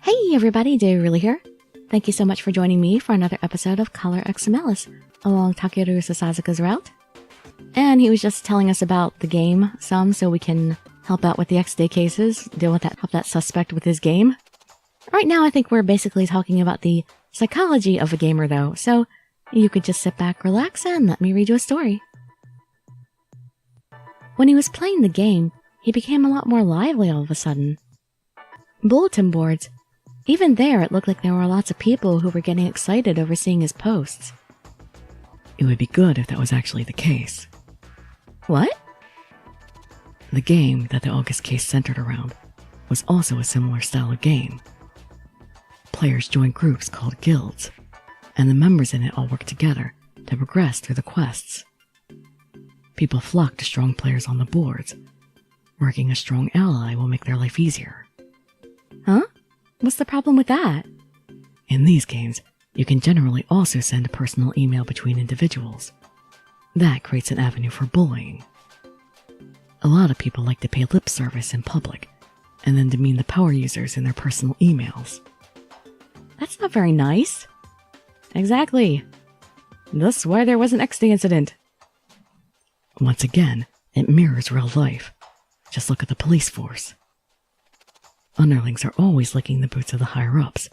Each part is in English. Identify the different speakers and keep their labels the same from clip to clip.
Speaker 1: Hey everybody, Dirili here. Thank you so much for joining me for another episode of Color X Malice along Takeru Sasazuka's route. And he was just telling us about the game some so we can help out with the X-Day cases, deal with that, help that suspect with his game. Right now I think we're basically talking about the psychology of a gamer though, so you could just sit back, relax, and let me read you a story. When he was playing the game, he became a lot more lively all of a sudden. Bulletin boards. Even there, it looked like there were lots of people who were getting excited over seeing his posts.
Speaker 2: It would be good if that was actually the case.
Speaker 1: What?
Speaker 2: The game that the August case centered around was also a similar style of game. Players joined groups called guilds, and the members in it all worked together to progress through the quests. People flocked to strong players on the boards. Working a strong ally will make their life easier.
Speaker 1: Huh? What's the problem with that?
Speaker 2: In these games, you can generally also send a personal email between individuals. That creates an avenue for bullying. A lot of people like to pay lip service in public, and then demean the power users in their personal emails.
Speaker 1: That's not very nice. Exactly. That's why there was an X-Day incident.
Speaker 2: Once again, it mirrors real life. Just look at the police force. Underlings are always licking the boots of the higher-ups,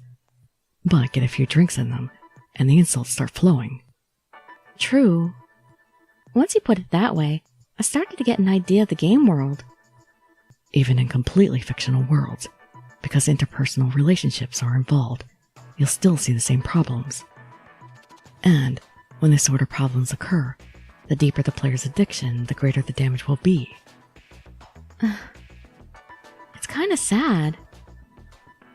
Speaker 2: but get a few drinks in them, and the insults start flowing.
Speaker 1: True. Once you put it that way, I started to get an idea of the game world.
Speaker 2: Even in completely fictional worlds, because interpersonal relationships are involved, you'll still see the same problems. And when this sort of problems occur, the deeper the player's addiction, the greater the damage will be.
Speaker 1: It's kind of sad.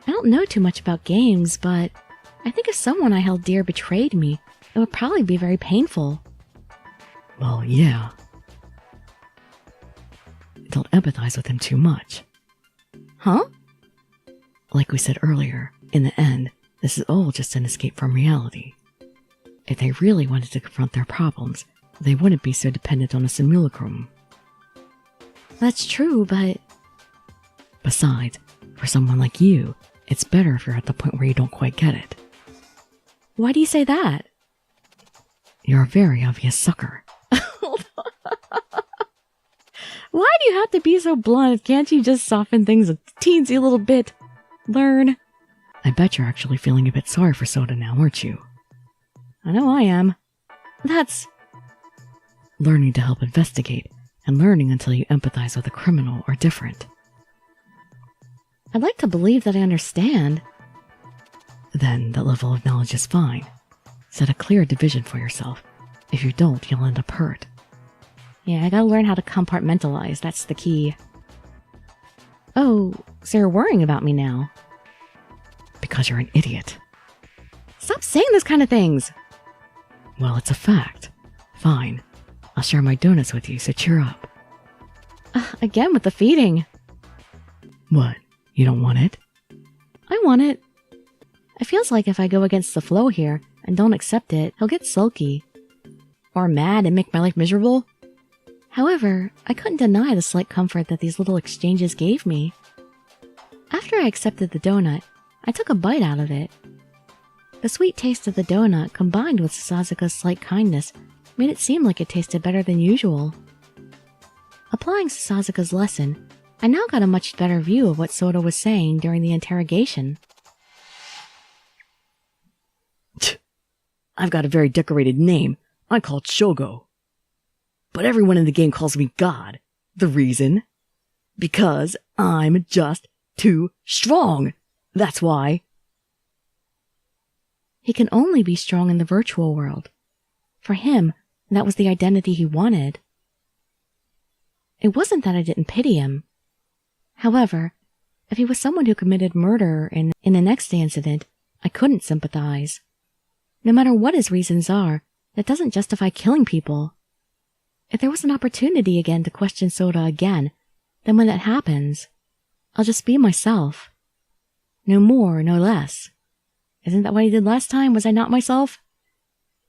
Speaker 1: I don't know too much about games, but I think if someone I held dear betrayed me, it would probably be very painful.
Speaker 2: Well, yeah. Don't empathize with him too much.
Speaker 1: Huh?
Speaker 2: Like we said earlier, in the end, this is all just an escape from reality. If they really wanted to confront their problems, they wouldn't be so dependent on a simulacrum.
Speaker 1: That's true, but...
Speaker 2: Besides, for someone like you, it's better if you're at the point where you don't quite get it.
Speaker 1: Why do you say that?
Speaker 2: You're a very obvious sucker.
Speaker 1: Why do you have to be so blunt? Can't you just soften things a teensy little bit? Learn.
Speaker 2: I bet you're actually feeling a bit sorry for Soda now, aren't you?
Speaker 1: I know I am. That's...
Speaker 2: Learning to help investigate, and learning until you empathize with a criminal are different.
Speaker 1: I'd like to believe that I understand.
Speaker 2: Then that level of knowledge is fine. Set a clear division for yourself. If you don't, you'll end up hurt.
Speaker 1: Yeah, I gotta learn how to compartmentalize, that's the key. Oh, so you're worrying about me now?
Speaker 2: Because you're an idiot.
Speaker 1: Stop saying those kind of things!
Speaker 2: Well, it's a fact. Fine. I'll share my donuts with you, so cheer up.
Speaker 1: Again with the feeding.
Speaker 2: What? You don't want it?
Speaker 1: I want it. It feels like if I go against the flow here and don't accept it, he'll get sulky. Or mad and make my life miserable. However, I couldn't deny the slight comfort that these little exchanges gave me. After I accepted the donut, I took a bite out of it. The sweet taste of the donut combined with Sasazuka's slight kindness made it seem like it tasted better than usual. Applying Sasazuka's lesson, I now got a much better view of what Soda was saying during the interrogation.
Speaker 2: I've got a very decorated name. I'm called Shogo. But everyone in the game calls me God. The reason? Because I'm just too strong. That's why.
Speaker 1: He can only be strong in the virtual world. For him, that was the identity he wanted. It wasn't that I didn't pity him. However, if he was someone who committed murder in an X-Day incident, I couldn't sympathize. No matter what his reasons are, that doesn't justify killing people. If there was an opportunity again to question Soda again, then when that happens, I'll just be myself. No more, no less. Isn't that what he did last time? Was I not myself?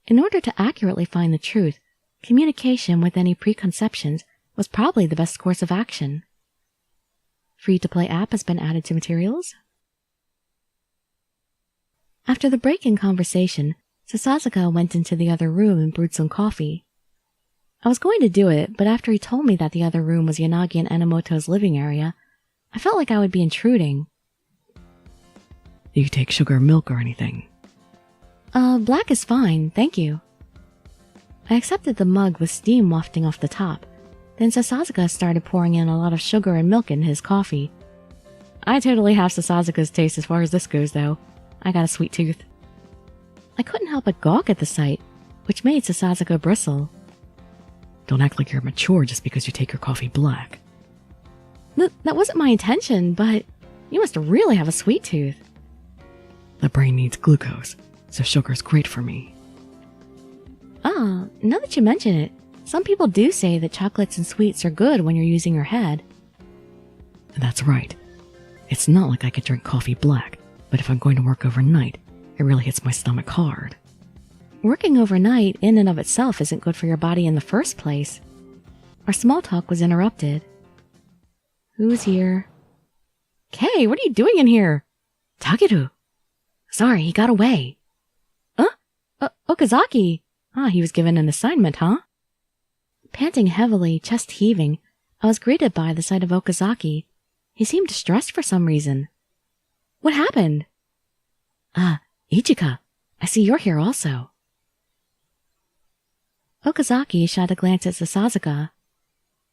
Speaker 1: In order to accurately find the truth, communication with any preconceptions was probably the best course of action. Free-to-play app has been added to materials. After the break in conversation, Sasazuka went into the other room and brewed some coffee. I was going to do it, but after he told me that the other room was Yanagi and Enomoto's living area, I felt like I would be intruding.
Speaker 2: Do you take sugar or milk or anything?
Speaker 1: Black is fine, thank you. I accepted the mug with steam wafting off the top. Then Sasazuka started pouring in a lot of sugar and milk in his coffee. I totally have Sasazuka's taste as far as this goes, though. I got a sweet tooth. I couldn't help but gawk at the sight, which made Sasazuka bristle.
Speaker 2: Don't act like you're mature just because you take your coffee black.
Speaker 1: That wasn't my intention, but you must really have a sweet tooth.
Speaker 2: The brain needs glucose, so sugar's great for me.
Speaker 1: Ah, now that you mention it, some people do say that chocolates and sweets are good when you're using your head.
Speaker 2: That's right. It's not like I could drink coffee black, but if I'm going to work overnight, it really hits my stomach hard.
Speaker 1: Working overnight in and of itself isn't good for your body in the first place. Our small talk was interrupted. Who's here? Kei, what are you doing in here?
Speaker 2: Takeru!
Speaker 1: Sorry, he got away. Okazaki! Ah, he was given an assignment, huh? Panting heavily, chest heaving, I was greeted by the sight of Okazaki. He seemed distressed for some reason. What happened?
Speaker 2: Ichika,
Speaker 1: I see you're here also. Okazaki shot a glance at Sasazuka.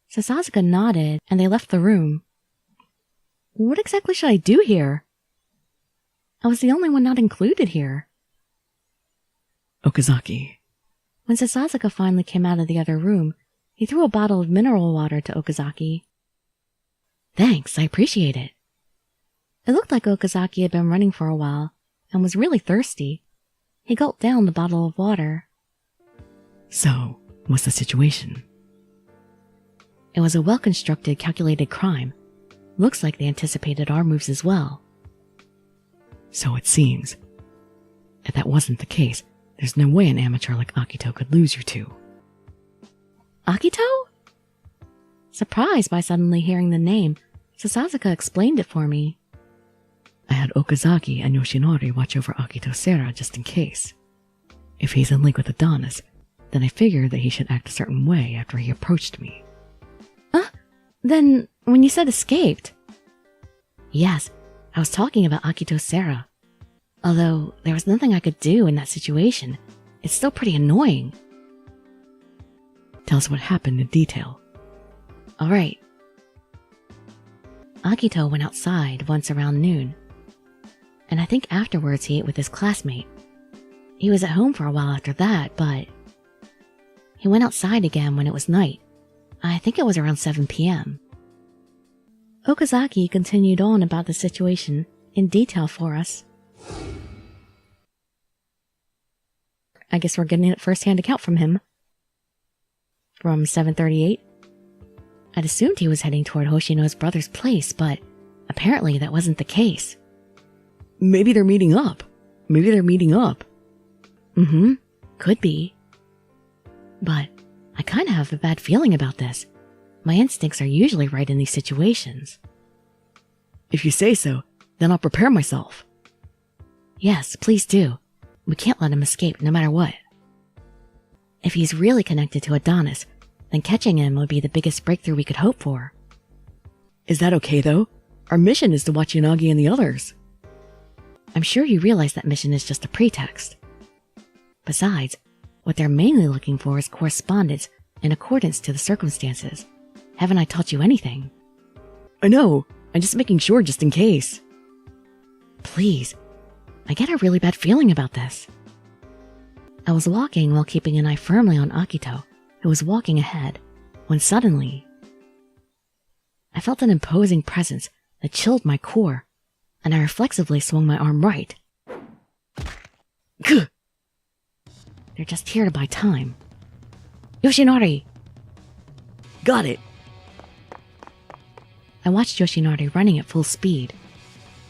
Speaker 1: Sasazuka nodded, and they left the room. What exactly should I do here? I was the only one not included here.
Speaker 2: Okazaki.
Speaker 1: When Sasazuka finally came out of the other room, he threw a bottle of mineral water to Okazaki. Thanks, I appreciate it. It looked like Okazaki had been running for a while, and was really thirsty. He gulped down the bottle of water.
Speaker 2: So, what's the situation?
Speaker 1: It was a well-constructed, calculated crime. Looks like they anticipated our moves as well.
Speaker 2: So it seems. If that wasn't the case, there's no way an amateur like Akito could lose you two.
Speaker 1: Akito? Surprised by suddenly hearing the name, Sasazuka explained it for me.
Speaker 2: I had Okazaki and Yoshinori watch over Akito Sera just in case. If he's in league with Adonis, then I figured that he should act a certain way after he approached me.
Speaker 1: Then, when you said escaped... Yes, I was talking about Akito Sera. Although, there was nothing I could do in that situation. It's still pretty annoying.
Speaker 2: Tell us what happened in detail.
Speaker 1: Alright. Akito went outside once around noon. And I think afterwards he ate with his classmate. He was at home for a while after that, but... He went outside again when it was night. I think it was around 7 p.m. Okazaki continued on about the situation in detail for us. I guess we're getting a first-hand account from him. From 7:38. I'd assumed he was heading toward Hoshino's brother's place, but apparently that wasn't the case.
Speaker 2: Maybe they're meeting up.
Speaker 1: Could be. But I kinda have a bad feeling about this. My instincts are usually right in these situations.
Speaker 2: If you say so, then I'll prepare myself.
Speaker 1: Yes, please do. We can't let him escape no matter what. If he's really connected to Adonis, then catching him would be the biggest breakthrough we could hope for.
Speaker 2: Is that okay, though? Our mission is to watch Yanagi and the others.
Speaker 1: I'm sure you realize that mission is just a pretext. Besides, what they're mainly looking for is correspondence in accordance to the circumstances. Haven't I taught you anything?
Speaker 2: I know. I'm just making sure just in case.
Speaker 1: Please. I get a really bad feeling about this. I was walking while keeping an eye firmly on Akito, who was walking ahead, when suddenly... I felt an imposing presence that chilled my core, and I reflexively swung my arm right. Gah! They're just here to buy time. Yoshinori!
Speaker 2: Got it!
Speaker 1: I watched Yoshinori running at full speed,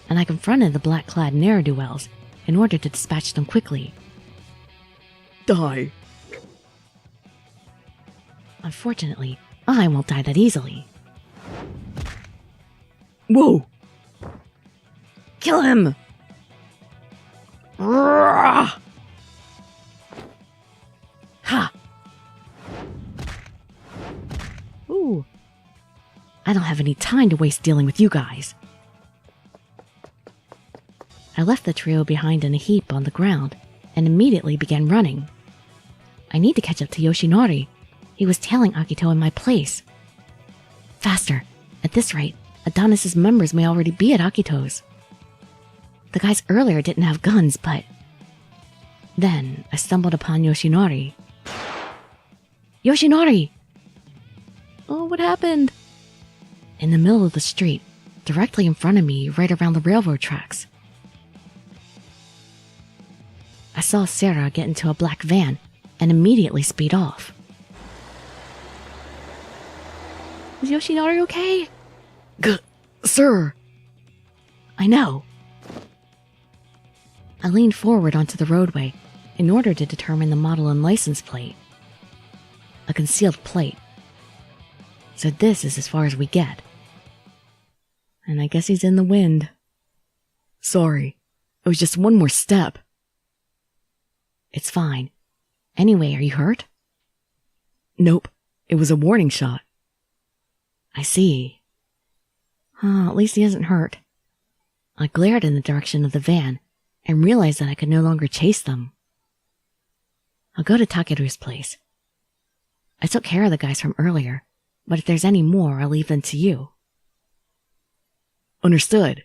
Speaker 1: and I confronted the black-clad ne'er-do-wells in order to dispatch them quickly.
Speaker 2: Die!
Speaker 1: Unfortunately, I won't die that easily.
Speaker 2: Whoa!
Speaker 1: Kill him!
Speaker 2: Ha!
Speaker 1: Ooh. I don't have any time to waste dealing with you guys. I left the trio behind in a heap on the ground and immediately began running. I need to catch up to Yoshinori. He was tailing Akito in my place. Faster. At this rate, Adonis' members may already be at Akito's. The guys earlier didn't have guns, but... Then I stumbled upon Yoshinori. Yoshinori! Oh, what happened? In the middle of the street, directly in front of me, right around the railroad tracks. I saw Sarah get into a black van and immediately speed off. Is Yoshinori okay?
Speaker 2: Sir!
Speaker 1: I know. I leaned forward onto the roadway in order to determine the model and license plate. A concealed plate. So this is as far as we get. And I guess he's in the wind.
Speaker 2: Sorry. It was just one more step.
Speaker 1: It's fine. Anyway, are you hurt?
Speaker 2: Nope. It was a warning shot.
Speaker 1: I see. At least he isn't hurt. I glared in the direction of the van and realized that I could no longer chase them. I'll go to Takeru's place. I took care of the guys from earlier, but if there's any more, I'll leave them to you.
Speaker 2: Understood.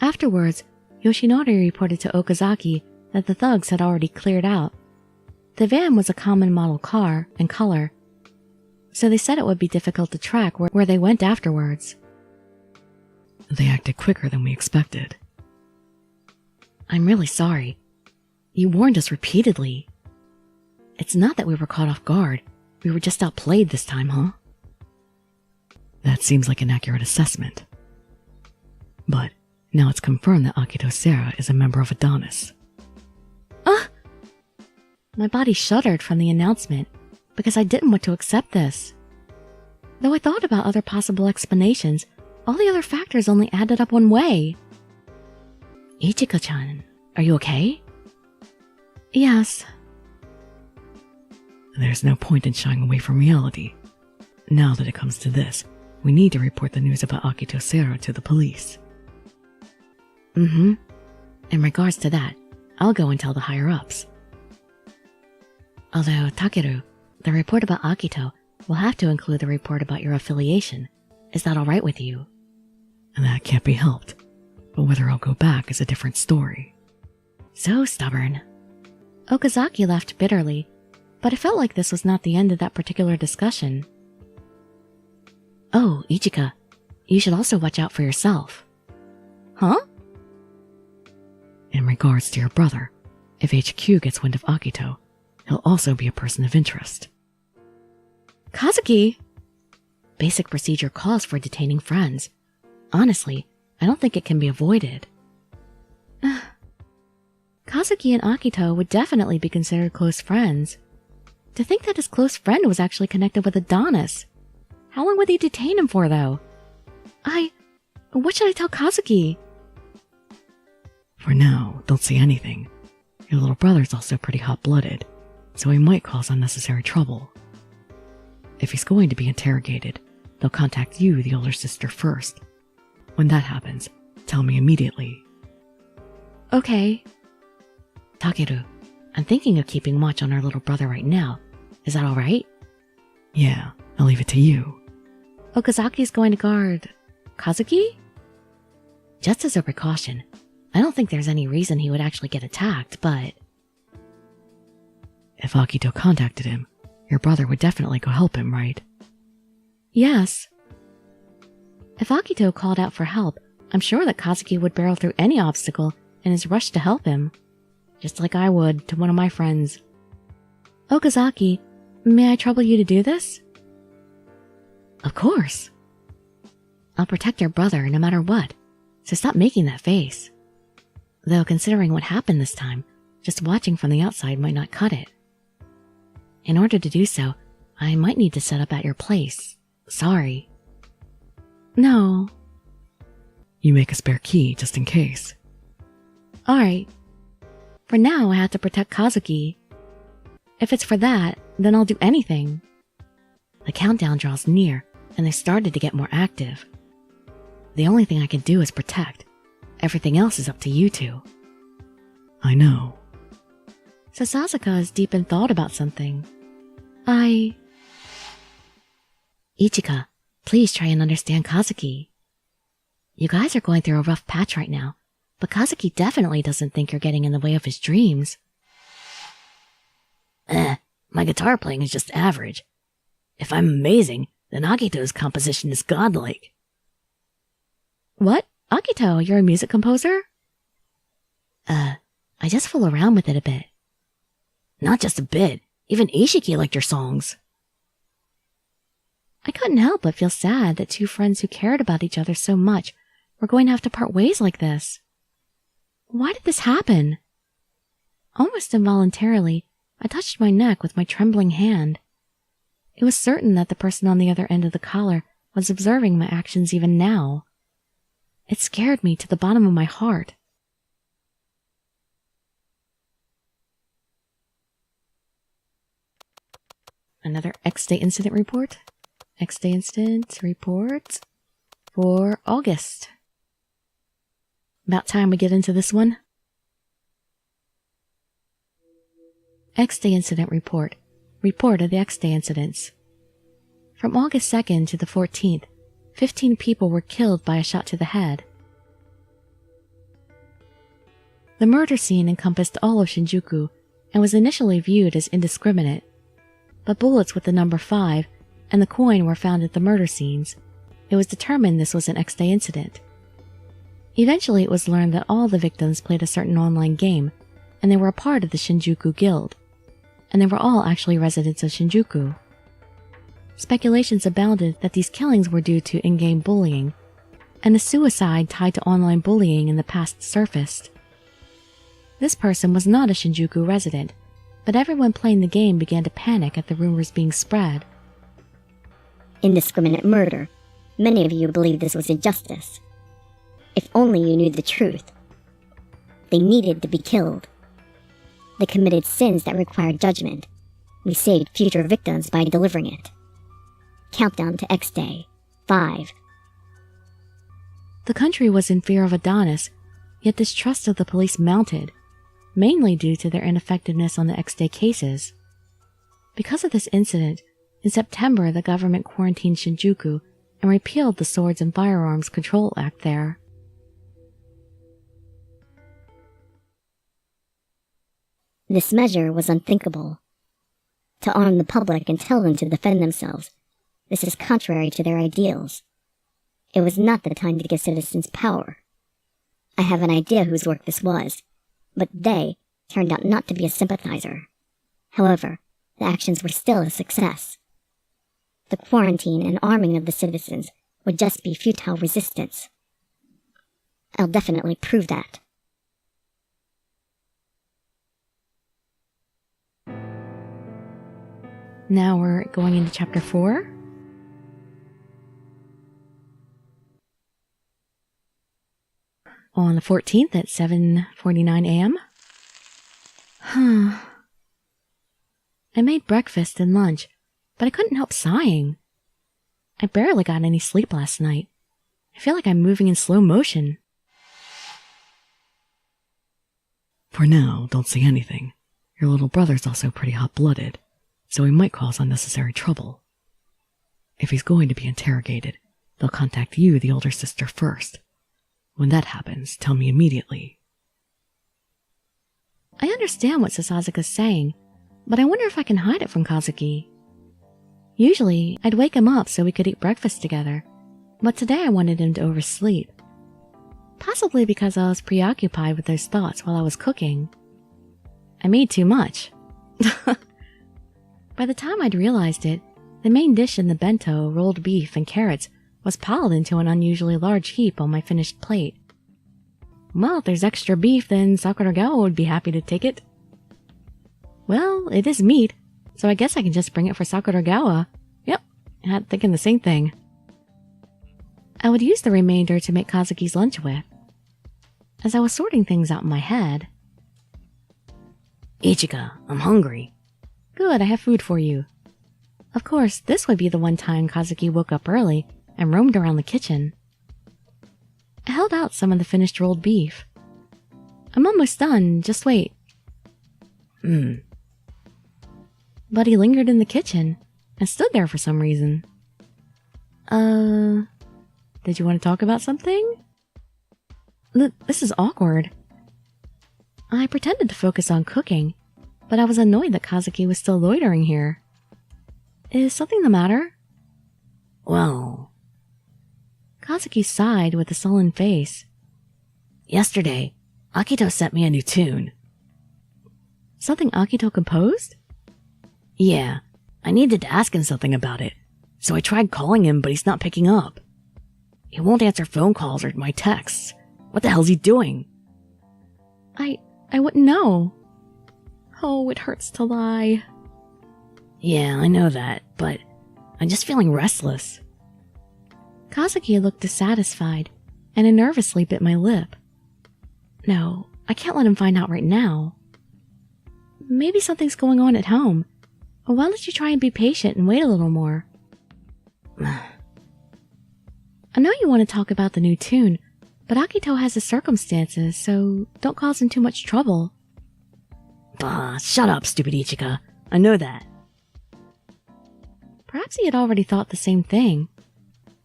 Speaker 1: Afterwards, Yoshinori reported to Okazaki that the thugs had already cleared out. The van was a common model car and color, so they said it would be difficult to track where they went afterwards.
Speaker 2: They acted quicker than we expected.
Speaker 1: I'm really sorry. You warned us repeatedly. It's not that we were caught off guard. We were just outplayed this time, huh?
Speaker 2: That seems like an accurate assessment. But now it's confirmed that Akito Sera is a member of Adonis.
Speaker 1: My body shuddered from the announcement because I didn't want to accept this. Though I thought about other possible explanations, all the other factors only added up one way. Ichika-chan, are you okay? Yes.
Speaker 2: There's no point in shying away from reality. Now that it comes to this, we need to report the news about Akito Sera to the police.
Speaker 1: In regards to that, I'll go and tell the higher-ups. Although, Takeru, the report about Akito will have to include the report about your affiliation. Is that alright with you?
Speaker 2: And that can't be helped. But whether I'll go back is a different story.
Speaker 1: So stubborn. Okazaki laughed bitterly, but it felt like this was not the end of that particular discussion. Oh, Ichika, you should also watch out for yourself. Huh?
Speaker 2: In regards to your brother, if HQ gets wind of Akito, he'll also be a person of interest.
Speaker 1: Kazuki! Basic procedure calls for detaining friends. Honestly, I don't think it can be avoided. Kazuki and Akito would definitely be considered close friends. To think that his close friend was actually connected with Adonis. How long would he detain him for, though? What should I tell Kazuki?
Speaker 2: For now, don't say anything. Your little brother's also pretty hot-blooded, so he might cause unnecessary trouble. If he's going to be interrogated, they'll contact you, the older sister, first. When that happens, tell me immediately.
Speaker 1: Okay. Takeru, I'm thinking of keeping watch on our little brother right now. Is that alright?
Speaker 2: Yeah, I'll leave it to you.
Speaker 1: Okazaki's going to guard... Kazuki? Just as a precaution, I don't think there's any reason he would actually get attacked, but...
Speaker 2: If Akito contacted him, your brother would definitely go help him, right?
Speaker 1: Yes. If Akito called out for help, I'm sure that Kazuki would barrel through any obstacle in his rush to help him. Just like I would to one of my friends. Okazaki, may I trouble you to do this? Of course. I'll protect your brother no matter what, so stop making that face. Though considering what happened this time, just watching from the outside might not cut it. In order to do so, I might need to set up at your place. Sorry. No.
Speaker 2: You make a spare key just in case.
Speaker 1: Alright. For now, I have to protect Kazuki. If it's for that, then I'll do anything. The countdown draws near, and they started to get more active. The only thing I can do is protect. Everything else is up to you two.
Speaker 2: I know.
Speaker 1: Sasazuka is deep in thought about something. Ichika, please try and understand Kazuki. You guys are going through a rough patch right now, but Kazuki definitely doesn't think you're getting in the way of his dreams.
Speaker 2: My guitar playing is just average. If I'm amazing, then Akito's composition is godlike.
Speaker 1: What? Akito, you're a music composer? I just fool around with it a bit.
Speaker 2: Not just a bit. Even Ishiki liked your songs.
Speaker 1: I couldn't help but feel sad that two friends who cared about each other so much were going to have to part ways like this. Why did this happen? Almost involuntarily, I touched my neck with my trembling hand. It was certain that the person on the other end of the collar was observing my actions even now. It scared me to the bottom of my heart. Another X-Day incident report. X-Day incident report for August. About time we get into this one. X-Day incident report. Report of the X-Day incidents. From August 2nd to the 14th, 15 people were killed by a shot to the head. The murder scene encompassed all of Shinjuku and was initially viewed as indiscriminate, but bullets with the number 5 and the coin were found at the murder scenes. It was determined this was an X-Day incident. Eventually it was learned that all the victims played a certain online game, and they were a part of the Shinjuku Guild, and they were all actually residents of Shinjuku. Speculations abounded that these killings were due to in-game bullying, and a suicide tied to online bullying in the past surfaced. This person was not a Shinjuku resident, but everyone playing the game began to panic at the rumors being spread.
Speaker 3: Indiscriminate murder. Many of you believe this was injustice. If only you knew the truth. They needed to be killed. They committed sins that required judgment. We saved future victims by delivering it. Countdown to X-Day. 5.
Speaker 1: The country was in fear of Adonis, yet distrust of the police mounted, mainly due to their ineffectiveness on the X-Day cases. Because of this incident, in September the government quarantined Shinjuku and repealed the Swords and Firearms Control Act there.
Speaker 3: This measure was unthinkable. To arm the public and tell them to defend themselves, this is contrary to their ideals. It was not the time to give citizens power. I have an idea whose work this was, but they turned out not to be a sympathizer. However, the actions were still a success. The quarantine and arming of the citizens would just be futile resistance. I'll definitely prove that.
Speaker 1: Now we're going into Chapter 4. On the 14th at 7:49 a.m. I made breakfast and lunch, but I couldn't help sighing. I barely got any sleep last night. I feel like I'm moving in slow motion.
Speaker 2: For now, don't say anything. Your little brother's also pretty hot-blooded, so he might cause unnecessary trouble. If he's going to be interrogated, they'll contact you, the older sister, first. When that happens, tell me immediately.
Speaker 1: I understand what Sasazuka's saying, but I wonder if I can hide it from Kazuki. Usually, I'd wake him up so we could eat breakfast together, but today I wanted him to oversleep. Possibly because I was preoccupied with those thoughts while I was cooking. I made too much. By the time I'd realized it, the main dish in the bento, rolled beef and carrots, was piled into an unusually large heap on my finished plate. Well, if there's extra beef, then Sakuragawa would be happy to take it. Well, it is meat, so I guess I can just bring it for Sakuragawa. Yep, I had thinking the same thing. I would use the remainder to make Kazuki's lunch with. As I was sorting things out in my head.
Speaker 2: Ichika, I'm hungry.
Speaker 1: Good, I have food for you. Of course, this would be the one time Kazuki woke up early and roamed around the kitchen. I held out some of the finished rolled beef. I'm almost done, just wait. But he lingered in the kitchen and stood there for some reason. Did you want to talk about something? This is awkward. I pretended to focus on cooking, but I was annoyed that Kazuki was still loitering here. Is something the matter?
Speaker 2: Well...
Speaker 1: Kazuki sighed with a sullen face.
Speaker 2: Yesterday, Akito sent me a new tune.
Speaker 1: Something Akito composed?
Speaker 2: Yeah, I needed to ask him something about it, so I tried calling him, but he's not picking up. He won't answer phone calls or my texts. What the hell's he doing?
Speaker 1: I wouldn't know. Oh, it hurts to lie.
Speaker 2: Yeah, I know that, but I'm just feeling restless.
Speaker 1: Kazuki looked dissatisfied, and I nervously bit my lip. No, I can't let him find out right now. Maybe something's going on at home. Or why don't you try and be patient and wait a little more? I know you want to talk about the new tune, but Akito has his circumstances, so don't cause him too much trouble.
Speaker 2: Bah, shut up, stupid Ichika. I know that.
Speaker 1: Perhaps he had already thought the same thing.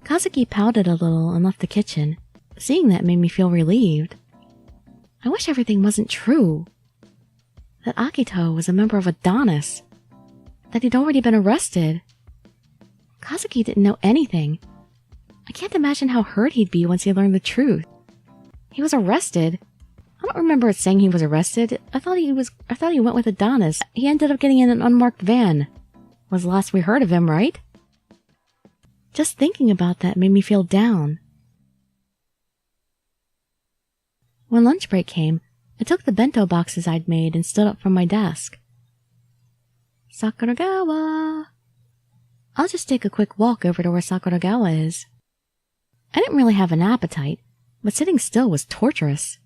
Speaker 1: Kazuki pouted a little and left the kitchen. Seeing that made me feel relieved. I wish everything wasn't true. That Akito was a member of Adonis. That he'd already been arrested. Kazuki didn't know anything. I can't imagine how hurt he'd be once he learned the truth. He was arrested. I don't remember it saying he was arrested. I thought he went with Adonis. He ended up getting in an unmarked van. Was the last we heard of him, right? Just thinking about that made me feel down. When lunch break came, I took the bento boxes I'd made and stood up from my desk. Sakuragawa. I'll just take a quick walk over to where Sakuragawa is. I didn't really have an appetite, but sitting still was torturous.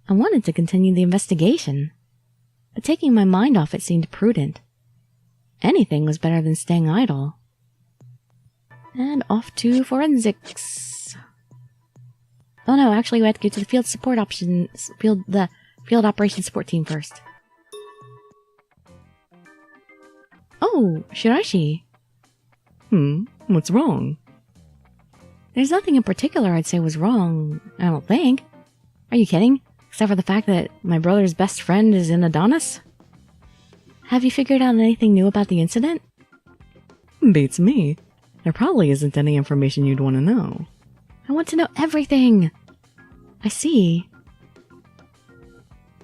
Speaker 1: I wanted to continue the investigation, but taking my mind off it seemed prudent. Anything was better than staying idle. And off to forensics. Oh no, actually we have to go to the field operations support team first. Oh, Shiraishi.
Speaker 2: What's wrong?
Speaker 1: There's nothing in particular I'd say was wrong, I don't think. Are you kidding? Except for the fact that my brother's best friend is in Adonis? Have you figured out anything new about the incident?
Speaker 2: Beats me. There probably isn't any information you'd want to know.
Speaker 1: I want to know everything. I see.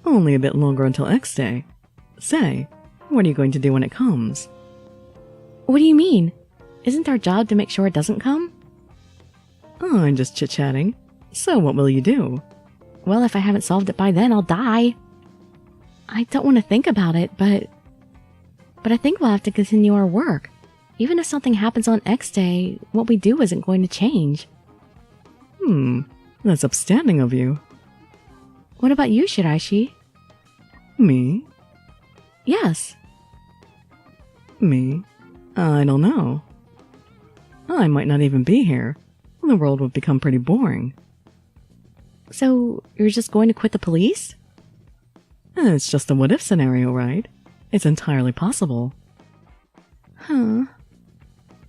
Speaker 2: Only a bit longer until X Day. Say, what are you going to do when it comes?
Speaker 1: What do you mean? Isn't our job to make sure it doesn't come?
Speaker 2: Oh, I'm just chit-chatting. So what will you do?
Speaker 1: Well, if I haven't solved it by then, I'll die. I don't want to think about it, but I think we'll have to continue our work. Even if something happens on X Day, what we do isn't going to change.
Speaker 2: That's upstanding of you.
Speaker 1: What about you, Shiraishi?
Speaker 2: Me?
Speaker 1: Yes.
Speaker 2: Me? I don't know. I might not even be here. The world would become pretty boring.
Speaker 1: So, you're just going to quit the police?
Speaker 2: It's just a what-if scenario, right? It's entirely possible.
Speaker 1: Huh.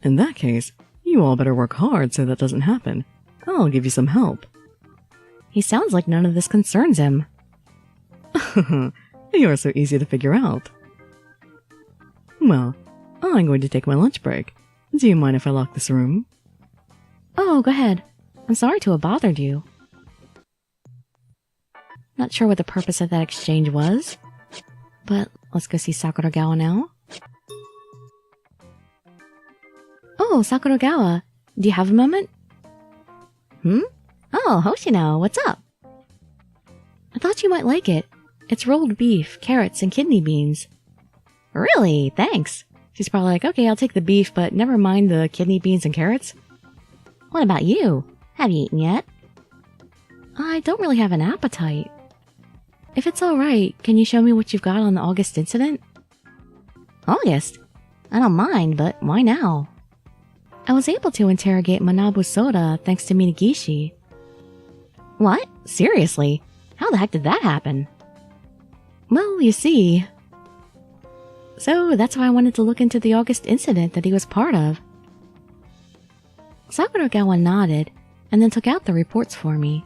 Speaker 2: In that case, you all better work hard so that doesn't happen. I'll give you some help.
Speaker 1: He sounds like none of this concerns him.
Speaker 2: You're so easy to figure out. Well, I'm going to take my lunch break. Do you mind if I lock this room?
Speaker 1: Oh, go ahead. I'm sorry to have bothered you. Not sure what the purpose of that exchange was, but let's go see Sakuragawa now. Oh, Sakuragawa, do you have a moment? Oh, Hoshino, what's up? I thought you might like it. It's rolled beef, carrots, and kidney beans. Really? Thanks. She's probably like, okay, I'll take the beef, but never mind the kidney beans and carrots. What about you? Have you eaten yet? I don't really have an appetite. If it's alright, can you show me what you've got on the August incident? August? I don't mind, but why now? I was able to interrogate Manabu Soda thanks to Minagishi. What? Seriously? How the heck did that happen? Well, you see... So that's why I wanted to look into the August incident that he was part of. Sakurogawa nodded, and then took out the reports for me.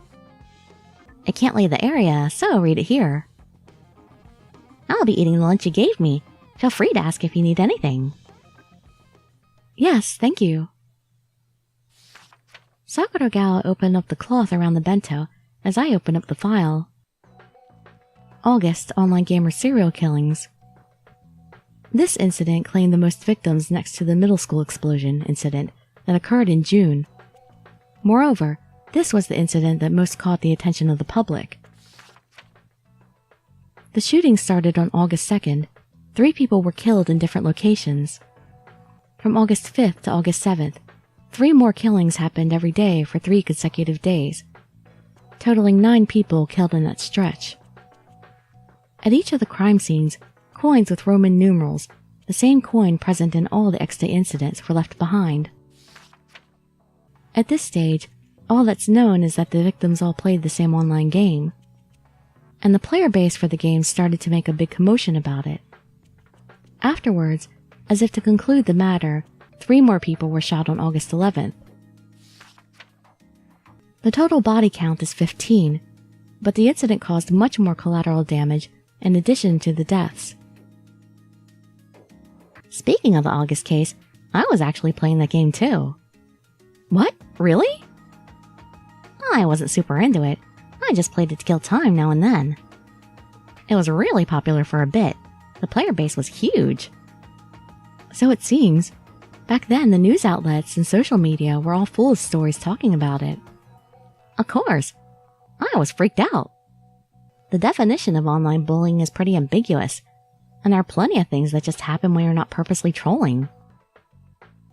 Speaker 1: I can't leave the area, so read it here. I'll be eating the lunch you gave me. Feel free to ask if you need anything. Yes, thank you. Sakurogawa opened up the cloth around the bento as I opened up the file. August online gamer serial killings. This incident claimed the most victims next to the middle school explosion incident that occurred in June. Moreover, this was the incident that most caught the attention of the public. The shooting started on August 2nd. 3 people were killed in different locations. From August 5th to August 7th, 3 more killings happened every day for 3 consecutive days, totaling 9 people killed in that stretch. At each of the crime scenes, coins with Roman numerals, the same coin present in all the X-Day incidents, were left behind. At this stage, all that's known is that the victims all played the same online game, and the player base for the game started to make a big commotion about it. Afterwards, as if to conclude the matter, 3 more people were shot on August 11th. The total body count is 15, but the incident caused much more collateral damage in addition to the deaths. Speaking of the August case, I was actually playing that game too. What? Really? I wasn't super into it. I just played it to kill time now and then. It was really popular for a bit. The player base was huge. So it seems. Back then, the news outlets and social media were all full of stories talking about it. Of course. I was freaked out. The definition of online bullying is pretty ambiguous, and there are plenty of things that just happen when you're not purposely trolling.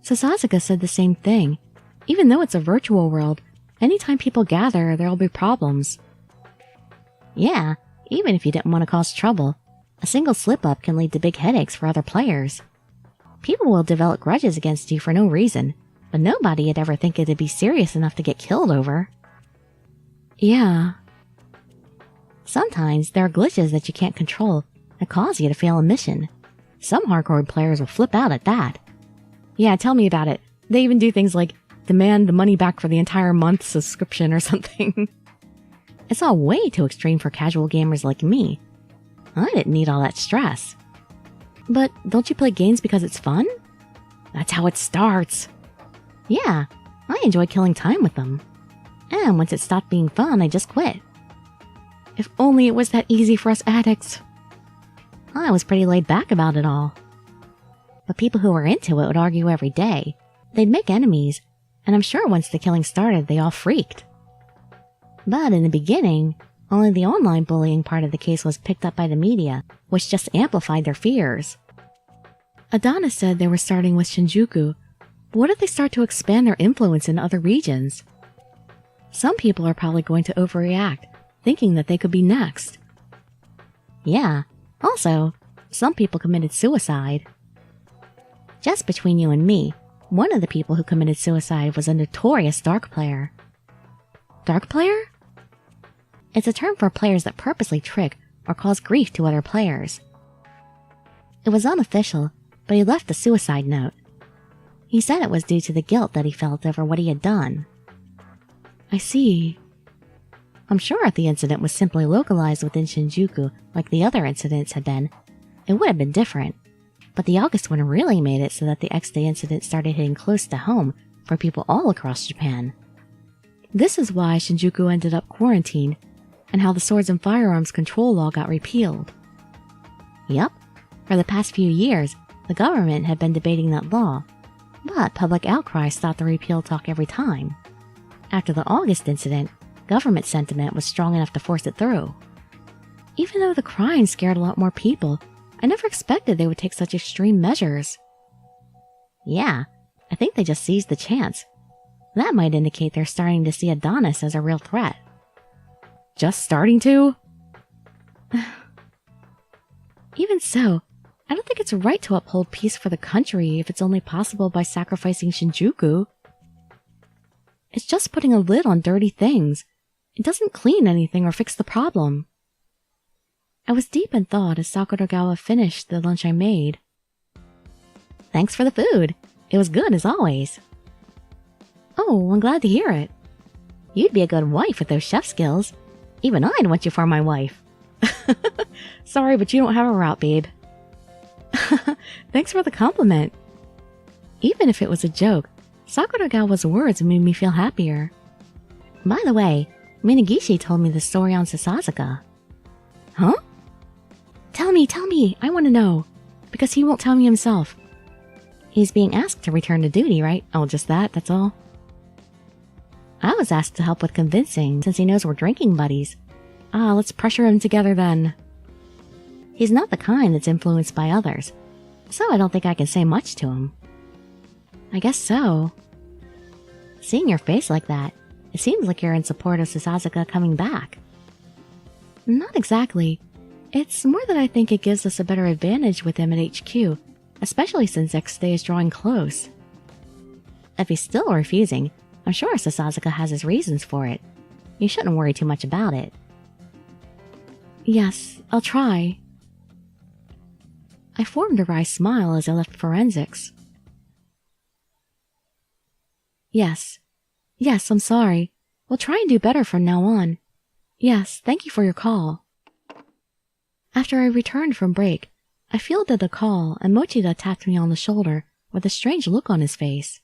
Speaker 1: Sasazuka said the same thing. Even though it's a virtual world, anytime people gather, there'll be problems. Yeah, even if you didn't want to cause trouble, a single slip-up can lead to big headaches for other players. People will develop grudges against you for no reason, but nobody would ever think it'd be serious enough to get killed over. Yeah. Sometimes there are glitches that you can't control that cause you to fail a mission. Some hardcore players will flip out at that. Yeah, tell me about it. They even do things like demand the money back for the entire month's subscription or something. It's all way too extreme for casual gamers like me. I didn't need all that stress. But don't you play games because it's fun? That's how it starts. Yeah, I enjoy killing time with them. And once it stopped being fun, I just quit. If only it was that easy for us addicts. I was pretty laid back about it all. But people who were into it would argue every day. They'd make enemies, and I'm sure once the killing started, they all freaked. But in the beginning, only the online bullying part of the case was picked up by the media, which just amplified their fears. Adonis said they were starting with Shinjuku, but what if they start to expand their influence in other regions? Some people are probably going to overreact, thinking that they could be next. Yeah, also, some people committed suicide. Just between you and me, one of the people who committed suicide was a notorious dark player. Dark player? It's a term for players that purposely trick or cause grief to other players. It was unofficial, but he left a suicide note. He said it was due to the guilt that he felt over what he had done. I see. I'm sure if the incident was simply localized within Shinjuku like the other incidents had been, it would have been different. But the August one really made it so that the X-Day incident started hitting close to home for people all across Japan. This is why Shinjuku ended up quarantined, and how the Swords and Firearms Control Law got repealed. Yup, for the past few years, the government had been debating that law, but public outcry stopped the repeal talk every time. After the August incident, government sentiment was strong enough to force it through. Even though the crime scared a lot more people, I never expected they would take such extreme measures. Yeah, I think they just seized the chance. That might indicate they're starting to see Adonis as a real threat. just starting to? Even so, I don't think it's right to uphold peace for the country if it's only possible by sacrificing Shinjuku. It's just putting a lid on dirty things. It doesn't clean anything or fix the problem. I was deep in thought as Sakuragawa finished the lunch I made. Thanks for the food. It was good as always. Oh, I'm glad to hear it. You'd be a good wife with those chef skills. Even I'd want you for my wife. Sorry, but you don't have a route, babe. Thanks for the compliment. Even if it was a joke, Sakuragawa's words made me feel happier. By the way, Minagishi told me the story on Sasazuka. Huh? Tell me, I want to know. Because he won't tell me himself. He's being asked to return to duty, right? Oh, just that's all. I was asked to help with convincing, since he knows we're drinking buddies. Let's pressure him together then. He's not the kind that's influenced by others, so I don't think I can say much to him. I guess so. Seeing your face like that, it seems like you're in support of Sasazuka coming back. Not exactly. It's more that I think it gives us a better advantage with him at HQ, especially since X Day is drawing close. If he's still refusing, I'm sure Sasazuka has his reasons for it. You shouldn't worry too much about it. Yes, I'll try. I formed a wry smile as I left forensics. Yes, I'm sorry. We'll try and do better from now on. Yes, thank you for your call. After I returned from break, I fielded a call and Mochida tapped me on the shoulder with a strange look on his face.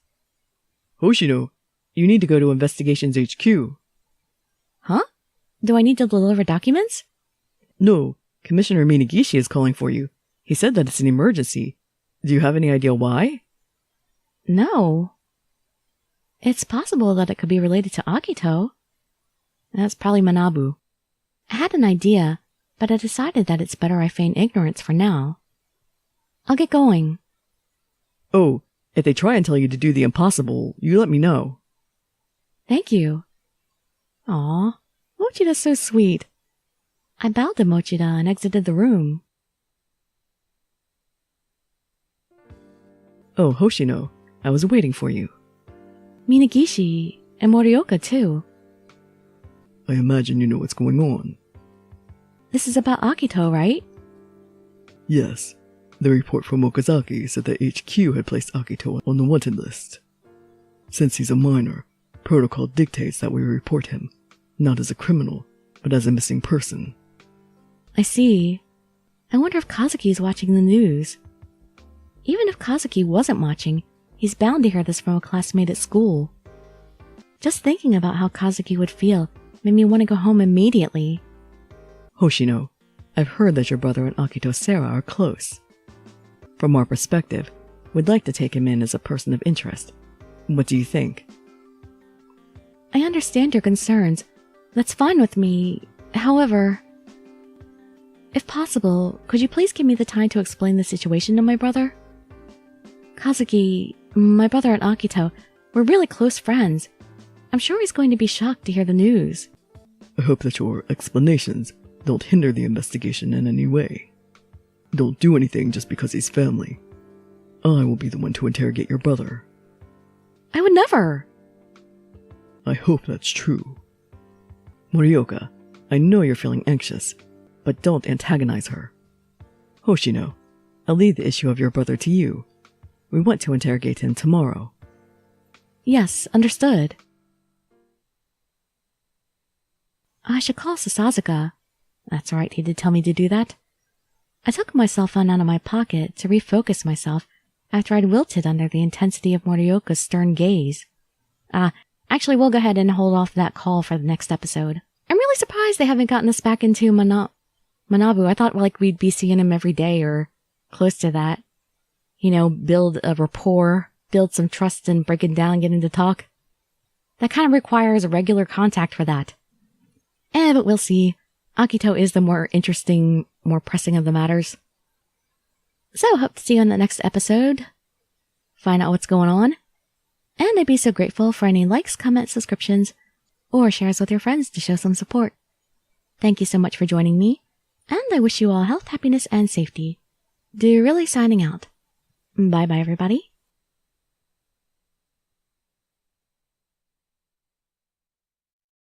Speaker 2: Hoshino, you need to go to Investigations HQ.
Speaker 1: Huh? Do I need to deliver documents?
Speaker 2: No, Commissioner Minagishi is calling for you. He said that it's an emergency. Do you have any idea why?
Speaker 1: No. It's possible that it could be related to Akito. That's probably Manabu. I had an idea, but I decided that it's better I feign ignorance for now. I'll get going.
Speaker 2: Oh, if they try and tell you to do the impossible, you let me know.
Speaker 1: Thank you. Aw, Mochida's so sweet. I bowed to Mochida and exited the room.
Speaker 2: Oh, Hoshino, I was waiting for you.
Speaker 1: Minagishi and Morioka too.
Speaker 2: I imagine you know what's going on.
Speaker 1: This is about Akito, right?
Speaker 2: Yes. The report from Okazaki said that HQ had placed Akito on the wanted list. Since he's a minor, protocol dictates that we report him, not as a criminal, but as a missing person.
Speaker 1: I see. I wonder if Kazuki's watching the news. Even if Kazuki wasn't watching, he's bound to hear this from a classmate at school. Just thinking about how Kazuki would feel made me want to go home immediately.
Speaker 2: Hoshino, I've heard that your brother and Akito Sera are close. From our perspective, we'd like to take him in as a person of interest. What do you think?
Speaker 1: I understand your concerns. That's fine with me. However, if possible, could you please give me the time to explain the situation to my brother? Kazuki, my brother and Akito, we're really close friends. I'm sure he's going to be shocked to hear the news.
Speaker 2: I hope that your explanations don't hinder the investigation in any way. Don't do anything just because he's family. I will be the one to interrogate your brother.
Speaker 1: I would never!
Speaker 2: I hope that's true. Morioka, I know you're feeling anxious, but don't antagonize her. Hoshino, I'll leave the issue of your brother to you. We want to interrogate him tomorrow.
Speaker 1: Yes, understood. I should call Sasazuka. That's right, he did tell me to do that. I took my cell phone out of my pocket to refocus myself after I'd wilted under the intensity of Morioka's stern gaze. Actually, we'll go ahead and hold off that call for the next episode. I'm really surprised they haven't gotten us back into Manabu. I thought we'd be seeing him every day or close to that. You know, build a rapport, build some trust and break it down, get into talk. That kind of requires a regular contact for that. But we'll see. Akito is the more interesting, more pressing of the matters. So, hope to see you in the next episode. Find out what's going on. And I'd be so grateful for any likes, comments, subscriptions, or shares with your friends to show some support. Thank you so much for joining me, and I wish you all health, happiness, and safety. Dirili signing out. Bye-bye, everybody.